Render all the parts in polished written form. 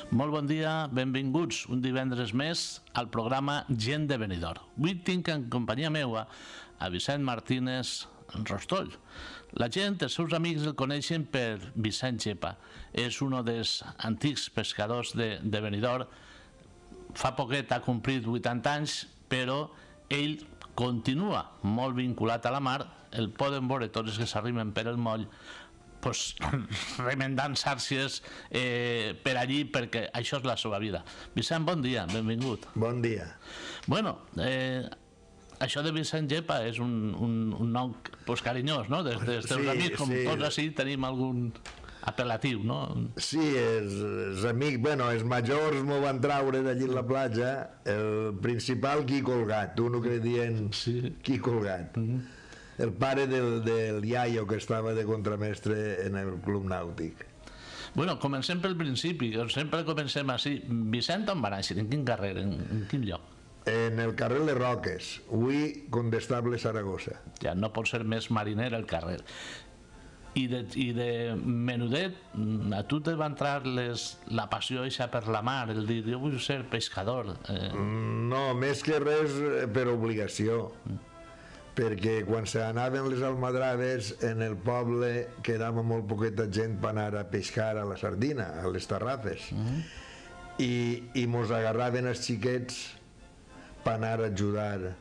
Molt bon dia, benvinguts un divendres més al programa Gent de Benidorm. Avui tinc en companyia meua a Vicent Martínez Rostoll. La gent, els seus amics el coneixen per Vicent Gepa. És un dels antics pescadors de Benidorm. Fa poquet ha complit 80 anys, però ell continua molt vinculat a la mar. El poden veure tots els que s'arriben per el moll remendant xàrcies per allí, perquè això és la seva vida. Vicent, bon dia, benvingut. Bon dia. Bueno, això de Vicent Gepa és un nom carinyós, no? Dels teus amics, com tots així tenim algun apel·latiu, no? Sí, els amics, bueno, els majors m'ho van traure d'allí a la platja, el principal Quico Colgat, uno que diuen Quico Colgat. El pare del iaio que estava de contramestre en el club nàutic. Bueno, comencem pel principi, sempre comencem així. Vicent, on va néixer? En quin carrer? En quin lloc? En el carrer de Roques, avui Condestable Saragossa. Ja no pot ser més mariner el carrer. I de menudet, a tu te va entrar la passió eixa per la mar, el dir, jo vull ser pescador. No, més que res per obligació. Perquè quan s'anaven les almadraves en el poble quedava molt poqueta gent per anar a pescar a la sardina, a les tarrafes, i mos agarraven els xiquets per anar a ajudar,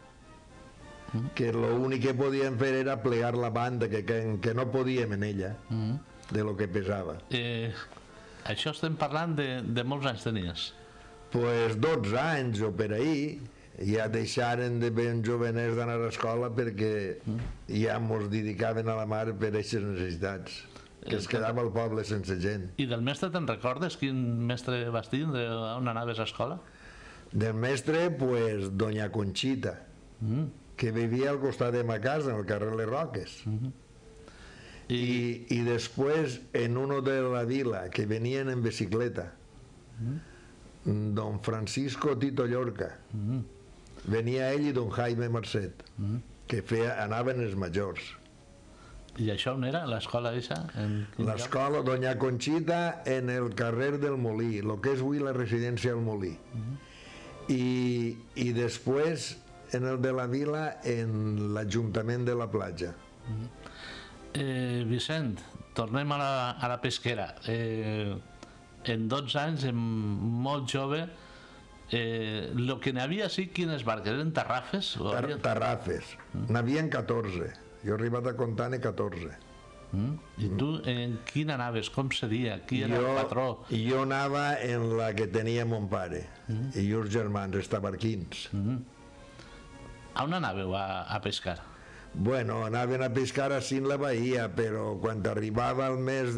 que l'únic que podíem fer era plegar la banda, que no podíem en ella, de lo que pesava. Això estem parlant de molts anys tenies? Pues 12 anys o per ahir. Ja deixaren de ben joveners d'anar a escola perquè ja mos dedicaven a la mar per aquestes necessitats, que es quedava el poble sense gent. I del mestre te'n recordes? Quin mestre vas tindre? On anaves a escola? Del mestre, pues, doña Conchita, que vivia al costat de ma casa, en el carrer Les Roques. I després, en uno de la vila, que venien en bicicleta, don Francisco Tito Llorca. Venia ell i don Jaime Marcet, que anaven els majors. I això on era, l'escola eixa? L'escola doña Conchita en el carrer del Molí, el que és avui la residència del Molí. I després, en el de la vila, en l'Ajuntament de la Platja. Vicent, tornem a la pesquera. En 12 anys, molt jove, el que n'hi havia, sí, quines barques? Eren tarrafes? Tarrafes. N'havien 14. Jo he arribat a comptar en 14. I tu en quina anaves? Com seria? Qui era el patró? Jo anava en la que tenia mon pare i llurs germans, els tabarquins. On anàveu a pescar? Bueno, anaven a pescar així en la bahia, però quan arribava el mes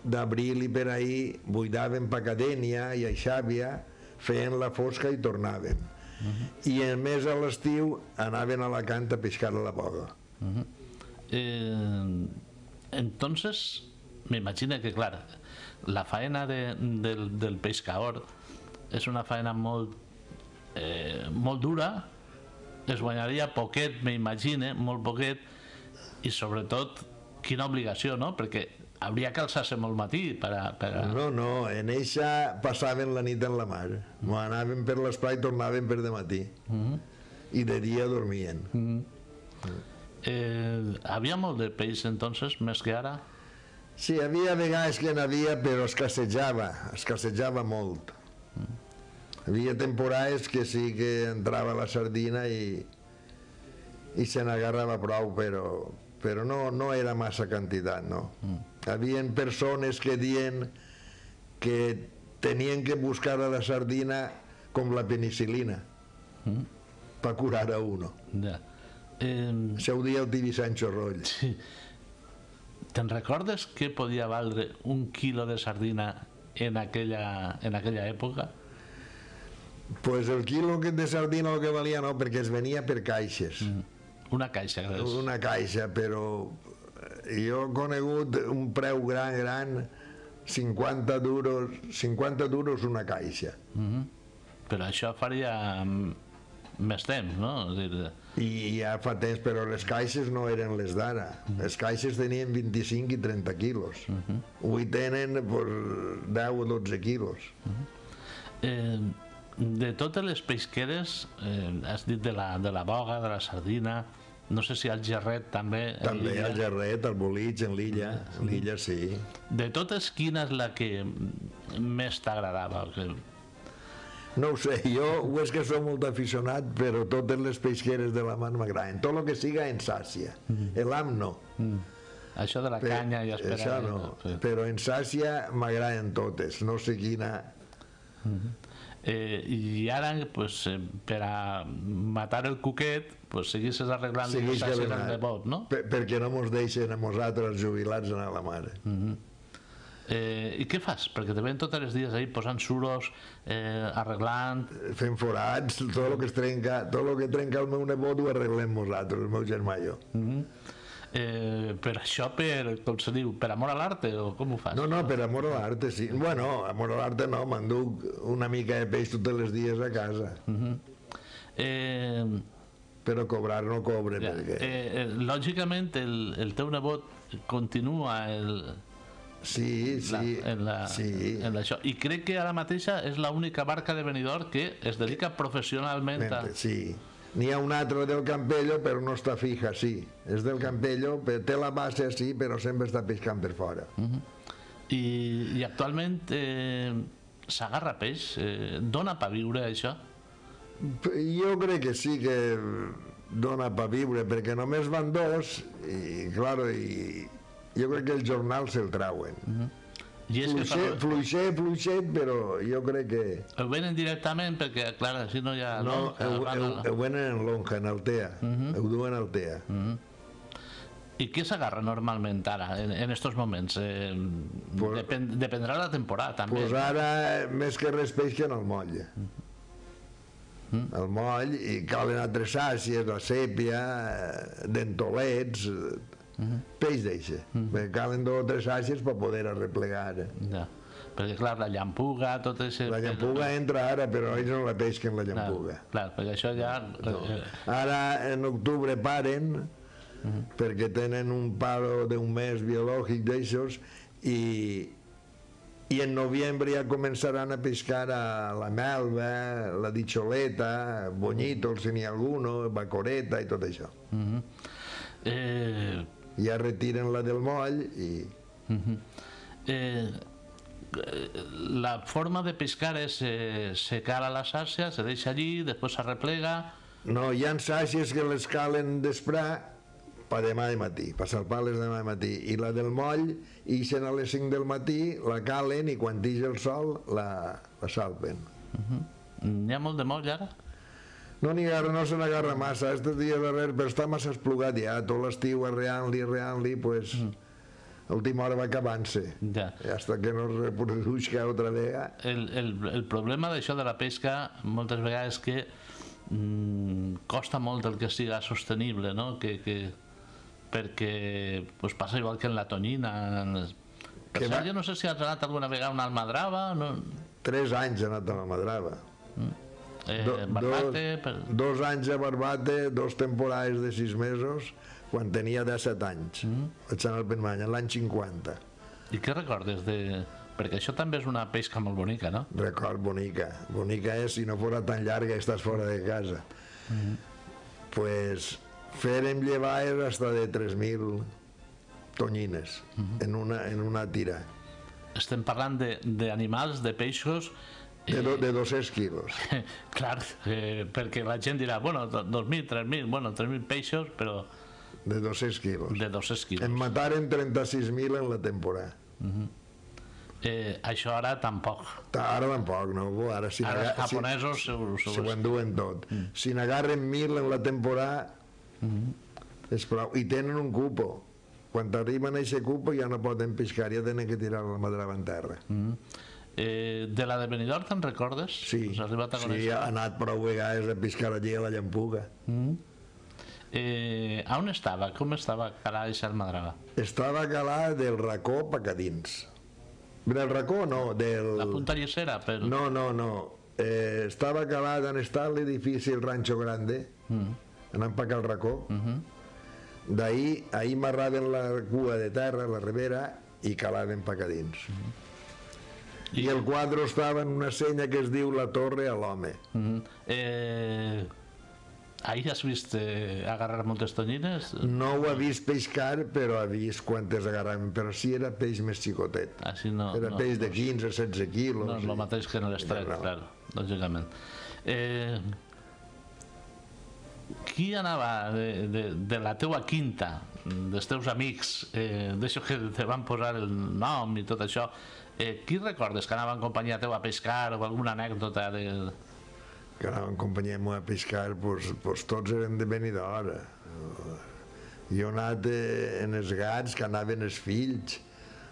d'abril i per ahir buidaven pa Cadènia i a Xàbia, feien la fosca i tornaven. I a més a l'estiu anaven a Alacant a pescar a la boga. Entonces, m'imagino que, clar, la faena del pescador és una faena molt dura, es guanyaria poquet, m'imagino, molt poquet, i sobretot quina obligació, no? Perquè hauria que alçar-se molt matí per a... No, en eixa passaven la nit en la mar. Anaven per l'esplai i tornaven per de matí. I de dia dormien. Havia molt de peix, entonces, més que ara? Sí, havia vegades que n'havia, però escassejava molt. Havia temporades que sí que entrava la sardina i se n'agarrava prou, però no era massa quantitat, no. Havien persones que diuen que tenien que buscar a la sardina com la penicilina per curar a uno. Això ho dia el tibi Sancho Roll. Te'n recordes què podia valdre un quilo de sardina en aquella època? Pues el quilo de sardina el que valia no, perquè es venia per caixes. Una caixa, creus? Una caixa, però jo he conegut un preu gran, 50 duros una caixa. Però això faria més temps, no? I ja fa temps, però les caixes no eren les d'ara. Les caixes tenien 25 i 30 quilos. Avui tenen 10 o 12 quilos. De totes les pesqueres, has dit de la boga, de la sardina, no sé si el gerret també... També el gerret, el bolig, en l'illa. En l'illa, sí. De totes, quina és la que més t'agradava? No ho sé, jo és que soc molt aficionat, però totes les pesqueres de la mar m'agraden. Tot el que siga en sàcia. L'am no. Això de la canya i esperar... Això no, però en sàcia m'agraden totes, no sé quina... I ara, per a matar el cuquet, seguissis arreglant les sàcies amb nebot, no? Perquè no mos deixen a nosaltres jubilats anar a la mar. I què fas? Perquè te ven tots els dies ahí posant suros, arreglant... Fent forats, tot el que es trenca, tot el que trenca el meu nebot ho arreglem nosaltres, el meu germà i jo. Per això, com se diu, per amor a l'arte, o com ho fas? No, per amor a l'arte, sí. Bueno, amor a l'arte no, m'enduc una mica de peix tots els dies a casa. Però cobrar no cobre, perquè... Lògicament, el teu nebot continua Sí. en això. I crec que ara mateixa és l'única barca de Benidorm que es dedica professionalment a... Sí. N'hi ha un altre del Campello, però no està fija, sí. És del Campello, té la base, sí, però sempre està pescant per fora. I actualment s'agarra peix? Dona per viure això? Jo crec que sí que dona per viure, perquè només van dos, i clar, jo crec que el jornal se'l trauen. Fluixet, però jo crec que... Ho venen directament perquè, clar, així no hi ha... No, ho venen en lonja, en Altea, ho duen a Altea. I què s'agarra normalment ara, en estos moments? Dependrà de la temporada, també. Doncs ara, més que res pesquen al moll. Al moll, i calen altres sàcies, la sèpia, dentolets... peix d'eixe, perquè calen 2 o 3 sàcies per poder arreplegar. Perquè clar, la llampuga, tot això... La llampuga entra ara, però ells no la pesquen, la llampuga. Clar, perquè això ja... Ara en octubre paren, perquè tenen un paro d'un mes biològic d'aixos, i en novembre ja començaran a pescar a la melva, la dicholeta, bonyitos, si n'hi ha alguno, bacoreta i tot això. Ja retiren la del moll i... La forma de pescar és se cala la sàcia, se deixa allí, després s'arreplega... No, hi ha sàcies que les calen d'esprà per demà de matí, per salpar-les demà de matí, i la del moll ixen a les 5 del matí, la calen i quan tija el sol la salpen. N'hi ha molt de moll ara? No se n'agarra massa, estos dies darrere, però està massa esplugat ja, tot l'estiu arreant-li, pues, a última hora va acabant-se, hasta que no es reproduixca otra vegada. El problema d'això de la pesca, moltes vegades, que costa molt el que siga sostenible, no? Perquè passa igual que en la tonyina. Per cert, jo no sé si has anat alguna vegada a una almadrava. 3 anys he anat a l'almadrava. Barbate... 2 anys a Barbate, 2 temporades de 6 mesos, quan tenia 17 anys. Vaig anar al Penmanya, l'any 50. I què recordes de... Perquè això també és una pesca molt bonica, no? Record bonica. Bonica és si no fora tan llarga i estàs fora de casa. Pues fèrem llevades hasta de 3.000 tonyines en una tira. Estem parlant d'animals, de peixos... De 200 quilos. Clar, perquè la gent dirà, bueno, 2.000, 3.000, bueno, 3.000 peixos, però... De 200 quilos. De 200 quilos. En mataren 36.000 en la temporada. Això ara tampoc. Ara tampoc, no? Ara els japonesos se ho enduen tot. Si n'agarren 1.000 en la temporada, és prou. I tenen un cupo. Quan arriben a aquest cupo ja no poden pescar, ja tenen que tirar la madrava en terra. De la de Benidorm te'n recordes? Sí, ha anat prou vegades a pescar allí a la llampuga. On estava? Com estava calada aquesta almadrava? Estava calada del racó pa a dins. Del racó no, del... La punta llicera? No, estava acabat on està l'edifici el Rancho Grande, anant per Cal Racó. D'ahir marraven la cua de terra, la ribera, i calaven per a dins. I el quadre estava en una senya que es diu la Torre a l'Home. Ahir has vist agarrar moltes tonyines? No ho ha vist pescar, però ha vist quantes agarraven, però sí era peix més xicotet. Era peix de 15-16 quilos. No és el mateix que en l'estret, clar, lògicament. Qui anava de la teua quinta, dels teus amics, d'això que te van posar el nom i tot això, qui recordes que anava en companyia teva a pescar o alguna anècdota de... Que anava en companyia meva a pescar, doncs tots eren de Benidorm. Jo he anat en els gats, que anaven els fills,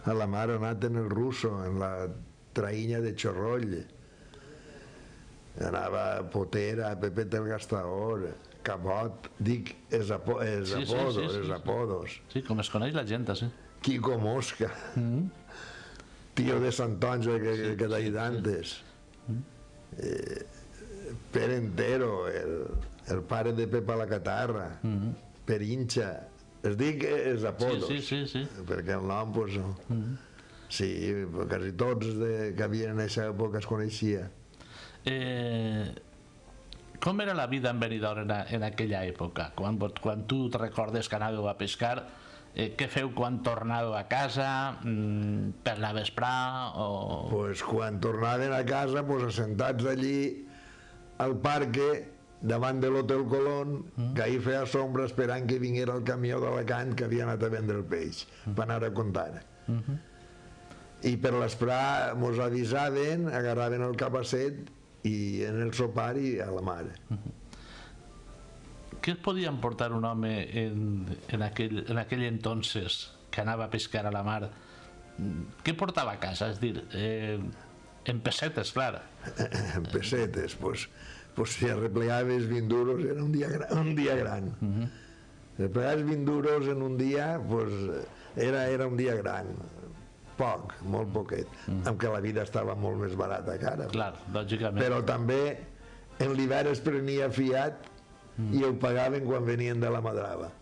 a la mar he anat en el Russo, en la traïnya de Xorroll. Anava a Potera, a Pepet el Gastaor, Cabot, dic, els apodos. Sí, com es coneix la gent, sí. Quico Mosca, Tío de Santonja, que d'ahir d'antes. Pere Entero, el pare de Pepa la Catarra, Perinxa, es dic els apodos, perquè el nom, doncs, sí, quasi tots que havien en aquesta època es coneixia. Com era la vida en Benidorm en aquella època? Quan tu te recordes que anàveu a pescar, què feu quan tornàveu a casa, per la vesprà? Doncs quan tornaven a casa, assentats allí al parque, davant de l'Hotel Colón, que ahir feia sombra esperant que vinguera el camió d'Alacant que havia anat a vendre el peix, per anar a comptar. I per l'esprà mos avisaven, agarraven el capacet i en el sopar i a la mar. Què es podia emportar un home en aquell entonces que anava a pescar a la mar? Què portava a casa? És dir, en pessetes, clar. En pessetes, doncs si arreplegaves 20 duros era un dia gran. Arreplegaves 20 duros en un dia, era un dia gran. Poc, molt poquet. Amb que la vida estava molt més barata que ara. Clar, lògicament. Però també en l'hivern es prenia fiat i ho pagaven quan venien de la Madrava.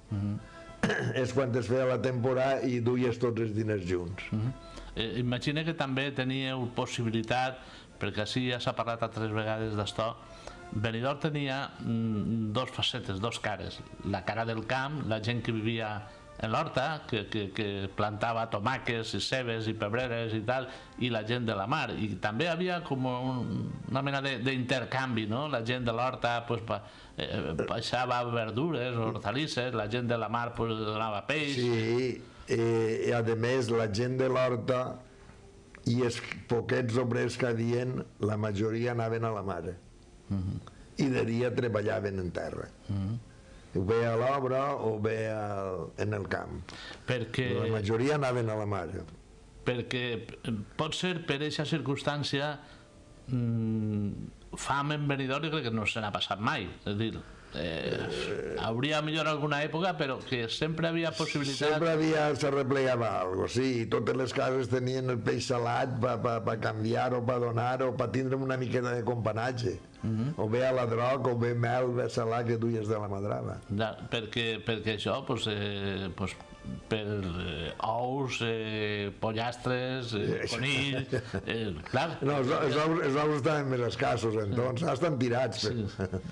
És quan es feia la temporada i duies tots els diners junts. Imagina que també teníeu possibilitat, perquè així ja s'ha parlat altres vegades d'això, Benidorm tenia dos facetes, dos cares. La cara del camp, la gent que vivia en l'horta, que plantava tomàquets i cebes i pebreres i tal, i la gent de la mar. I també hi havia com una mena d'intercanvi, no? La gent de l'horta baixava verdures, hortalisses, la gent de la mar donava peix. Sí, i a més la gent de l'horta i els poquets obrers que havien, la majoria anaven a la mar i de dia treballaven en terra, o bé a l'obra o bé en el camp. La majoria anaven a la mar. Perquè pot ser per aquesta circumstància fam en Benidorm, jo crec que no se n'ha passat mai. És dir, hauria millor alguna època, però que sempre havia possibilitat... Sempre s'arreplegava alguna cosa, sí, totes les cases tenien el peix salat per canviar o per donar o per tindre una miqueta de companatge, o bé a la droc o bé mel, bé salat que duies de la Madrava. Perquè això, per ous, pollastres, conills, clar. No, els ous estaven més escassos, entonces, estan tirats,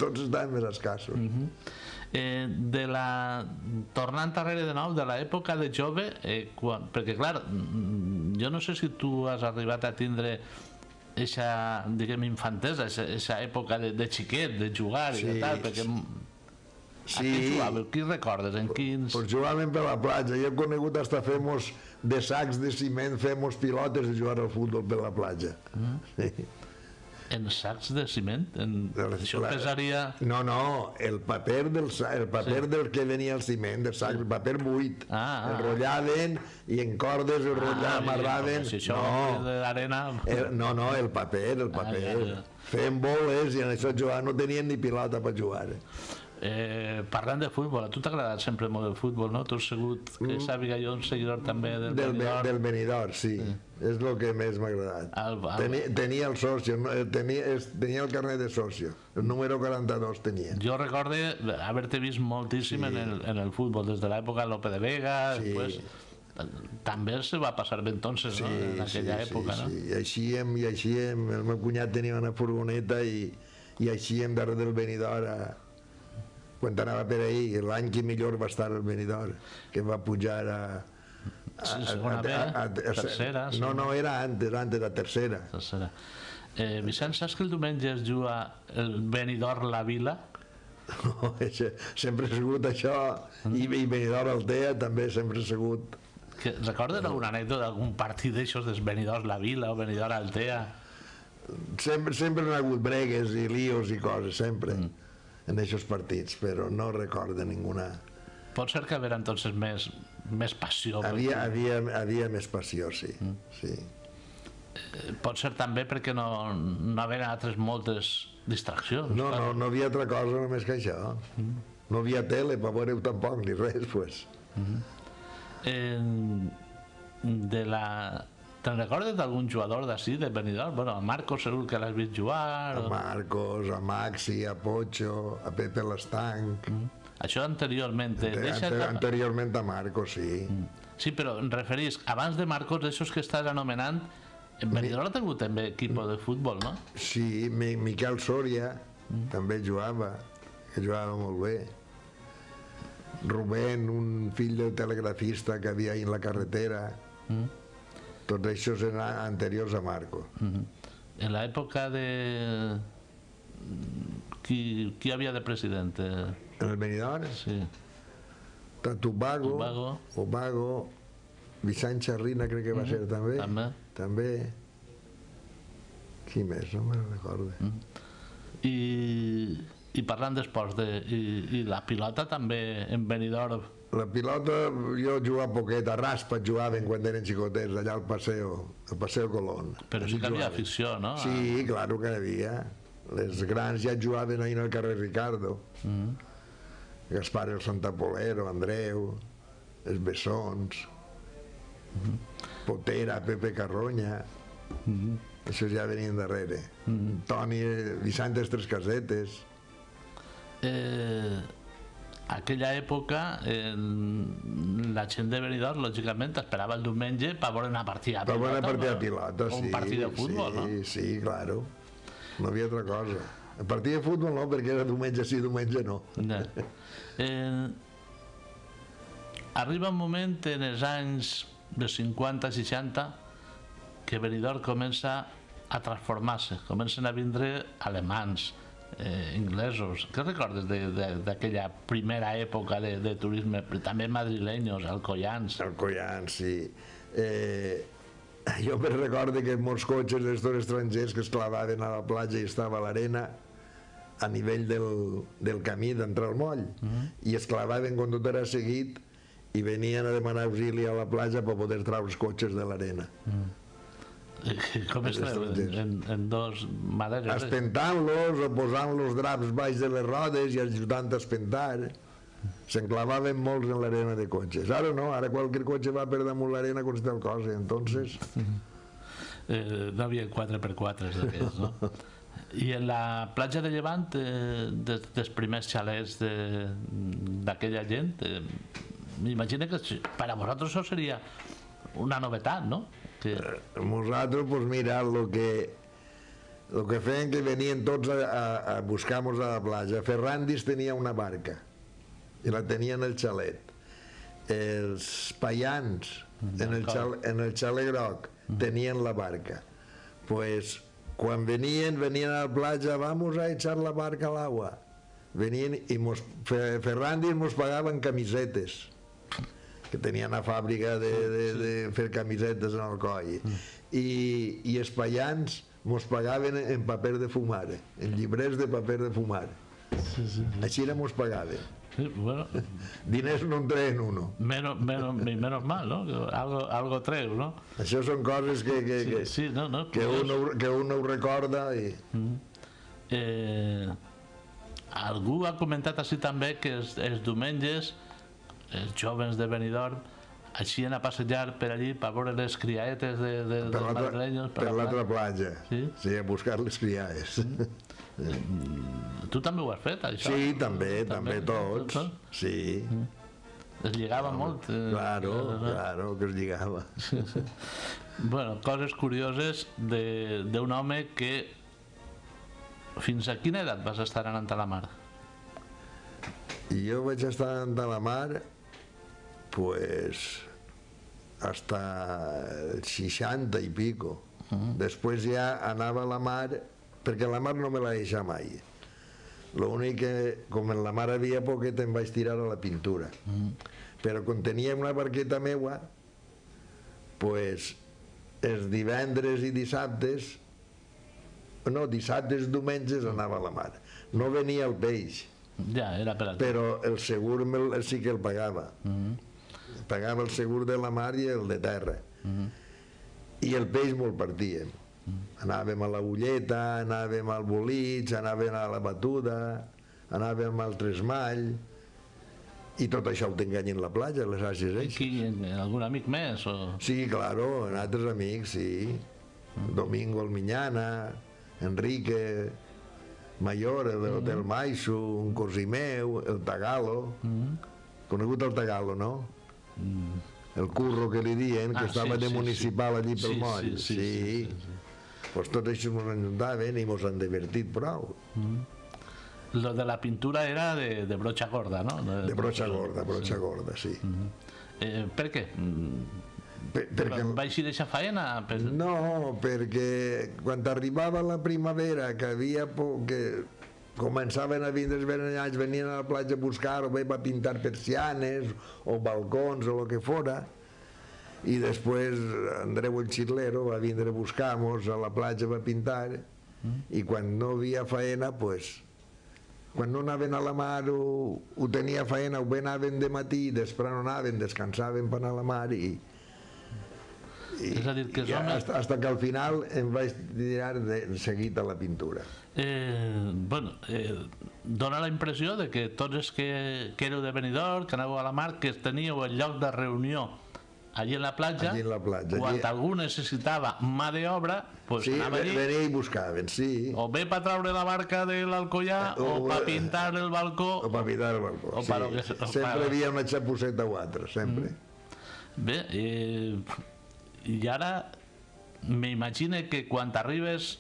tots estaven més escassos. Tornant darrere de nou, de l'època de jove, perquè clar, jo no sé si tu has arribat a tindre eixa, diguem, infantesa, eixa època de xiquet, de jugar i de tal, perquè... A què jugàveu? Qui recordes? En quins... Pues jugàvem per la platja. Jo he conegut hasta femos de sacs de ciment, femos pilotes de jugar al futbol per la platja. En sacs de ciment? Això pesaria... No, el paper del que venia el ciment, del sac, el paper buit. El rotllaven i en cordes el amarraven. Si això de l'arena... No, el paper. Feien boles i en això jugar no tenien ni pilota per jugar. Parlant de futbol, a tu t'ha agradat sempre molt el futbol, no? Tu has sigut, que sàpiga jo, un seguidor també del Benidorm. Del Benidorm, sí. És el que més m'ha agradat. Tenia el socio, tenia el carnet de socio, el número 42 tenia. Jo recorde haver-te vist moltíssim en el futbol, des de l'època Lope de Vega, després... També se va passar bé entonces, no? En aquella època, no? Sí, i eixíem, el meu cunyat tenia una furgoneta i eixíem darrere del Benidorm quan anava per ahir, l'any que millor va estar el Benidorm, que va pujar a tercera. No, era antes, a tercera. Vicent, saps que el diumenge es juga el Benidorm La Vila? No, sempre ha sigut això, i Benidorm Altea també sempre ha sigut. Recordes alguna anècdota d'algun partit d'aixòs des Benidorm La Vila o Benidorm Altea? Sempre han hagut bregues i líos i coses, sempre, en aquests partits, però no recordo ninguna. Pot ser que haver entonces més passió. Havia més passió, sí. Pot ser també perquè no havia altres moltes distraccions. No havia altra cosa només que això. No havia tele per veure-ho tampoc, ni res, pues. Te'n recordes d'algun jugador d'ací, de Benidorm? Bueno, a Marcos segur que l'has vist jugar. A Marcos, a Maxi, a Pocho, a Pepe l'Estanc. Això anteriorment. Anteriorment a Marcos, sí. Sí, però em referís, abans de Marcos, d'aixòs que estàs anomenant, en Benidorm ha tingut també equip de futbol, no? Sí, Miquel Soria també jugava, que jugava molt bé. Rubén, un fill del telegrafista que havia ahí en la carretera. Tots això eren anteriors a Marco. En l'època de... Qui havia de president? En el Benidorm? Sí. Obago, Vicent Xarrina crec que va ser també. Qui més? No me'n recordo. I parlant d'esports, i la pilota també en Benidorm? La pilota, jo jugava poquet, a Raspa jugaven quan eren xicotets, allà al Paseo Colón. Però sí que havia afició, no? Sí, claro que havia. Les grans ja jugaven ahí en el carrer Ricardo. Gaspar el Santapolero, Andreu, els Bessons, Potera, Pepe Carronya, això ja venien darrere. Toni, Vicentes Tres Casetes. Aquella època la gent de Benidorm lògicament esperava el diumenge per veure una partida de pilota o un partit de futbol, no? Sí, claro, no havia altra cosa. El partit de futbol no, perquè era diumenge sí, diumenge no. Arriba un moment en els anys de 50-60 que Benidorm comença a transformar-se, comencen a vindre alemans, inglesos. Què recordes d'aquella primera època de turisme, també madrileños, alcoians? Alcoians, sí. Jo me recordo que molts cotxes d'estos estrangers que es clavaven a la platja i estava a l'arena a nivell del camí d'entrar al moll, i es clavaven quan tot era seguit i venien a demanar auxili a la platja per poder treure els cotxes de l'arena. Com es treuen? En dos maneres? Espentant-los o posant-los draps baix de les rodes i ajudant a espentar. S'enclavaven molts en l'arena de cotxes. Ara no, ara qualsevol cotxe va per damunt l'arena com si tal cosa, entonces... No havia 4x4 d'aquests, no? I en la platja de Llevant, dels primers xalets d'aquella gent, m'imagino que per a vosaltres això seria una novetat, no? Nosaltres, pues mira, el que feien que venien tots a buscar-nos a la platja. Ferrandis tenia una barca i la tenien al xalet. Els paians en el xalet groc tenien la barca. Pues quan venien a la platja, vamos a echar la barca al agua. Venien i Ferrandis mos pagaven camisetes, que tenien una fàbrica de fer camisetes en Alcoi, i els paians mos pagaven en paper de fumar, en llibrers de paper de fumar. Així mos pagaven. Diners no en treien uno. Menos mal, ¿no? Algo treu, ¿no? Això són coses que un ho recorda. algú ha comentat així també que els diumenges els joves de Benidorm així a passejar per allí per veure les criaetes dels madrileños per l'altra platja, sí, a buscar les criades. Tu també ho has fet, això? Sí, també tots, sí. Es lligava molt. Claro, que es lligava. Bueno, coses curioses d'un home que fins a quina edat vas estar anant a la mar? Jo vaig estar anant a la mar pues hasta el 60 y pico. Després ja anava a la mar, perquè la mar no me la deixava mai. L'únic que, com en la mar havia poquet, em vaig tirar a la pintura. Però quan tenia una barqueta meua, pues els divendres i dissabtes, no, dissabtes, diumenges anava a la mar. No venia el peix. Ja, era per a tu. Però el segur sí que el pagava. Pagava el segur de la mar i el de terra. I el peix me'l partíem. Anàvem a la Ulleta, anàvem al Bolitx, anàvem a la Batuda, anàvem al Tresmall, i tot això ho t'enganyen a la platja, les àcies eixes. Algun amic més? Sí, claro, en altres amics, sí. Domingo Almiñana, Enrique Mayor, el de l'Hotel Maisu, un cosí meu, el Tagalo. Conegut el Tagalo, no? El curro que li diuen, que estava de municipal allí pel moll. Sí. Pues tots això ens ajuntaven i ens han divertit prou. Lo de la pintura era de brocha gorda, no? De brocha gorda, sí. Per què? Perquè va així deixar faena? No, perquè quan arribava la primavera, que havia que començaven a vindre els veranats, venien a la platja a buscar, o bé va pintar persianes o balcons o el que fora, i després Andreu el Xitlero va vindre a buscar-nos a la platja, va pintar, i quan no havia faena, pues, quan no anaven a la mar ho tenia faena, o bé anaven de matí, després no anaven, descansaven per anar a la mar, i és a dir, que hasta que al final em vaig tirar seguit a la pintura. Bueno, dona la impressió de que tots els que éreu de Benidorm, que anàveu a la mar, que teníeu el lloc de reunió allí en la platja, quan algú necessitava mà d'obra, pues anava allí. Sí, venia i buscaven, sí. O bé per traure la barca de l'Alcoià, o per pintar el balcó. O per pintar el balcó, sí. Sempre havia una xapuseta o altra, sempre. Bé, i ara m'imagino que quan t'arribes,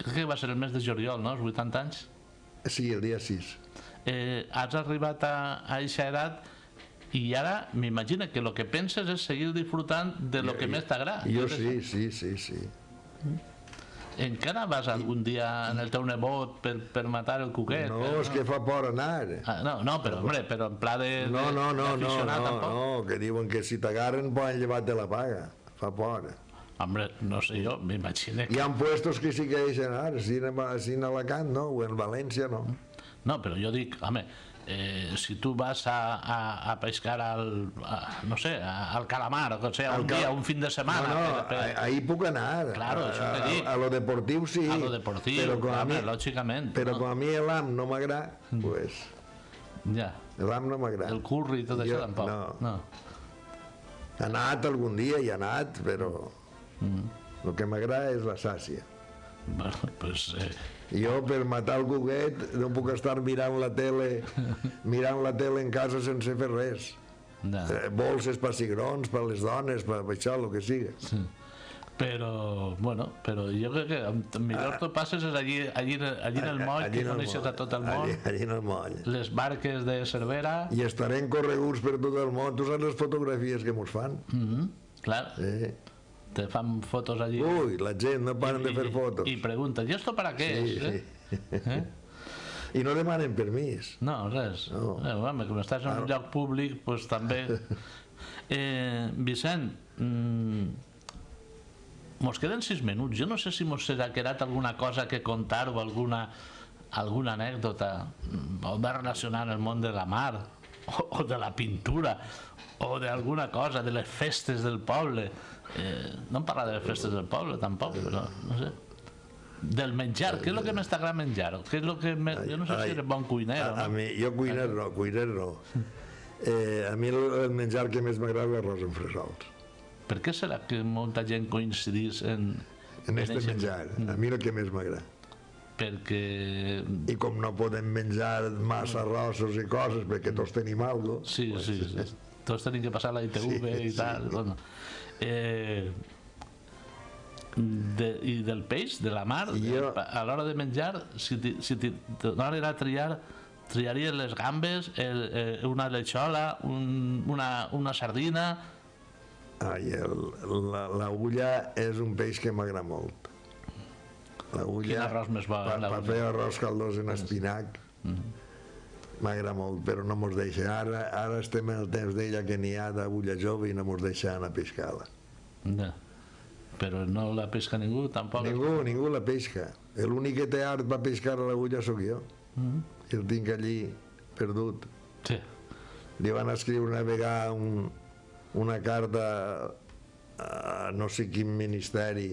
crec que va ser el mes de juliol, no? Els 80 anys? Sí, el dia 6. Has arribat a aquesta edat i ara m'imagino que el que penses és seguir disfrutant de lo que més t'agrada. Jo sí. Encara vas algun dia en el teu nebot per matar el cuquet? No, és que fa por anar. No, però hombre, però en pla d'aficionat tampoc. No, que diuen que si t'agarren poden llevar-te la paga. Fa por. Hombre, no sé jo, m'imagino que... Hi ha puestos que sí que deixen anar, si en Alacant no, o en València no. No, però jo dic, home, si tu vas a pescar no sé, al calamar, o sigui, un dia, un fin de setmana... No, ahí puc anar. Claro, això que dic. A lo deportiu sí. A lo deportiu, lògicament. Però com a mi l'AM no m'agrada, pues... Ja. L'AM no m'agrada. El curri i tot això tampoc. No. He anat algun dia, i he anat, però... El que m'agrada és la sàcia. Bueno, pues... Jo per matar el cuquet no puc estar mirant la tele en casa sense fer res. Bolses per cigrons, per les dones, per això, el que sigui. Però, bueno, jo crec que millor tu passes és allí en el moll, que coneixes a tot el món. Allí en el moll. Les barques de Cervera. I estarem correguts per tot el món. Tu saps les fotografies que mos fan? Clar. Te fan fotos allí. Ui, la gent no paren de fer fotos. I pregunten, ¿y esto para qué es? Sí. I no demanen permís. No, res. Home, com estàs en un lloc públic, doncs també... Vicent, mos queden 6 minuts. Jo no sé si mos serà quedat alguna cosa que contar o alguna anècdota o de relacionar el món de la mar o de la pintura o d'alguna cosa, de les festes del poble. No em parla de les festes del poble tampoc, però no sé. Del menjar, què és el que més t'agrada menjar? Què és el que jo no sé si eres bon cuinero, A no? mi, jo cuiner no. A mi el menjar que més m'agrada és l'arròs amb fresols. Per què serà que molta gent coincidís en este menjar, a mi el que més m'agrada. Perquè... I com no podem menjar massa arrossos i coses, perquè tots tenim alguna cosa... Sí. Tots tenim que passar la ITV i tal. Bueno. I del peix, de la mar, a l'hora de menjar, si te donaran a triar, triaries les gambes, una lechola, una sardina... Ai, l'agulla és un peix que m'agrada molt. Quin arròs més bo? Per fer arròs caldós en espinac m'agrada molt, però no mos deixa. Ara estem en el temps d'ella que n'hi ha d'agulla jove i no mos deixa anar a pescar-la. Però no la pesca ningú, tampoc? Ningú la pesca. L'únic que té art per pescar a l'agulla sóc jo. I el tinc allí perdut. Sí. Li van escriure una vegada una carta a no sé quin ministeri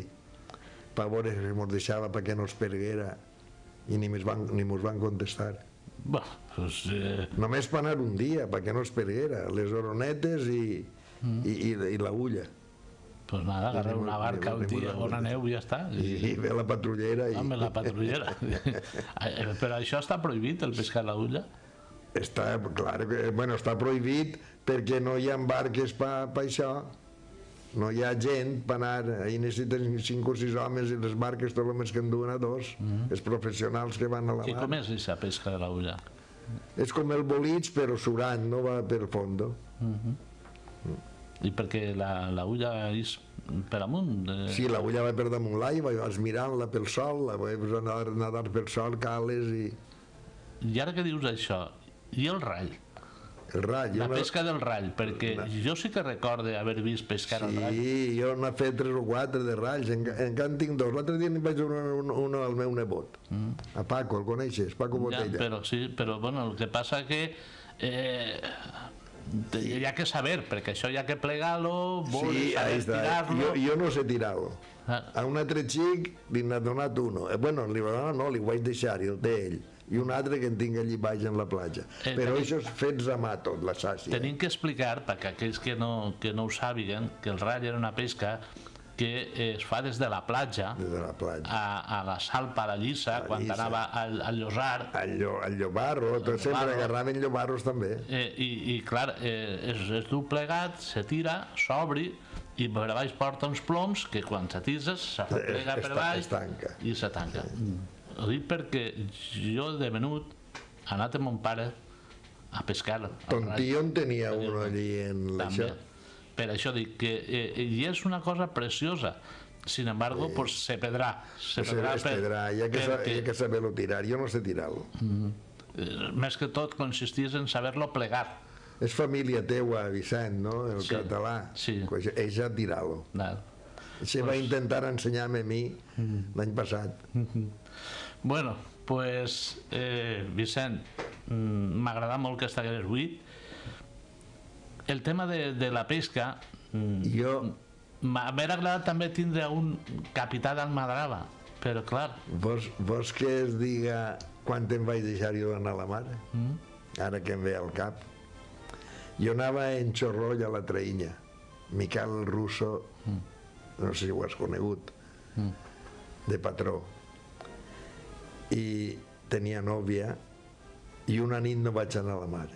per veure si mos deixava perquè no es perguera i ni mos van contestar. Només per anar un dia perquè no es perguera, les oronetes i l'agulla. Pues nada, agarreu una barca un dia on aneu i ja està. I ve la patrullera. Home, la patrullera. Però això està prohibit, el pescar a l'agulla? Està, clar, bueno, està prohibit perquè no hi ha barques per això. No hi ha gent per anar. Ahir necessiten 5 o 6 homes i les barques tot només que en duen a 2. Els professionals que van a la mar. I com és aquesta pesca de l'agulla? És com el bolig, però surant, no va per fondo. I perquè l'agulla és per amunt? Sí, l'agulla va per damunt l'aigua, vas mirant-la pel sol, la vas nedar pel sol, cales i... I ara que dius això, i el rall? El rall. La pesca del rall, perquè jo sí que recordo haver vist pescar el rall. Sí, jo n'he fet 3 o 4 de ralls, encara en tinc 2. L'altre dia n'hi vaig donar un al meu nebot, a Paco, el coneixes? Paco Botella. Però sí, però bueno, el que passa que hi ha que saber, perquè això hi ha que plegar-lo, saber tirar-lo. Jo no sé tirar-lo. A un altre xic li n'ha donat uno. Bueno, li vaig deixar, i el té ell. I un altre que en tinc allí baix en la platja. Però això és fets a mà tot, la sàcia. Tenim que explicar, perquè aquells que no ho sàpiguen, que el rall era una pesca que es fa des de la platja a la salpa, a la lliça, quan anava al llosar. Al llobarro, sempre agarraven llobarros també. I clar, és dur plegat, se tira, s'obri, i per baix porta uns ploms que quan s'atises se plega per baix i se tanca. Ho dic perquè jo de menut he anat amb mon pare a pescar. Tontío en tenia uno allí en l'això. Per això dic que i és una cosa preciosa. Sin embargo, pues se pedrà. Es pedrà, hi ha que saber-lo tirar. Jo no sé tirar-lo. Més que tot consistís en saber-lo plegar. És família teua, Vicent, no? El català. Sí. Ell ja tirar-lo. Això va intentar ensenyar-me a mi l'any passat. Bueno, pues, Vicent, m'agrada molt que estigués avui. El tema de la pesca, m'hauria agradat també tindre un capità d'Almadrava, però clar... Vols que es diga quan em vaig deixar jo d'anar a la mar? Ara que em ve al cap. Jo anava en Xorroll a la Traïnya, Miquel Russo, no sé si ho has conegut, de patró. I tenia nòvia i una nit no vaig anar a la mar.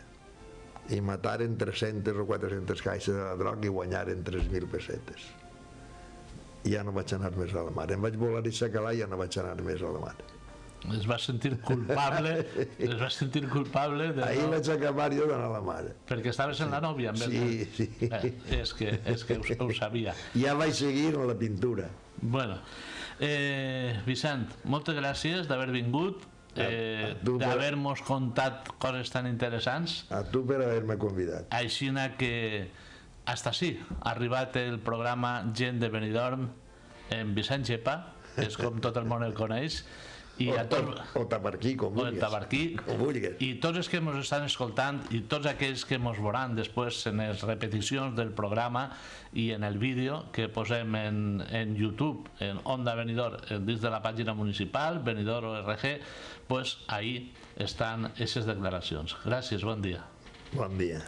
I mataren 300 o 400 caixes de la droga i guanyaren 3.000 pessetes. I ja no vaig anar més a la mar. Em vaig volar i s'acalar i ja no vaig anar més a la mar. Es va sentir culpable. Ahir vaig acabar jo d'anar a la mar. Perquè estaves en la nòvia, en veritat. Sí. És que ho sabia. Ja vaig seguir en la pintura. Bueno, Vicent, moltes gràcies d'haver vingut, d'haver-nos contat coses tan interessants. A tu per haver-me convidat. Aixina que hasta així ha arribat el programa Gent de Benidorm amb Vicent Gepa, que és com tot el món el coneix, O tabarquí, com vulguis. O el tabarquí. Com vulguis. I tots els que ens estan escoltant i tots aquells que ens veuran després en les repeticions del programa i en el vídeo que posem en YouTube, en Onda Benidorm, dins de la pàgina municipal, Benidorm.org, pues ahí estan aquestes declaracions. Gràcies, bon dia. Bon dia.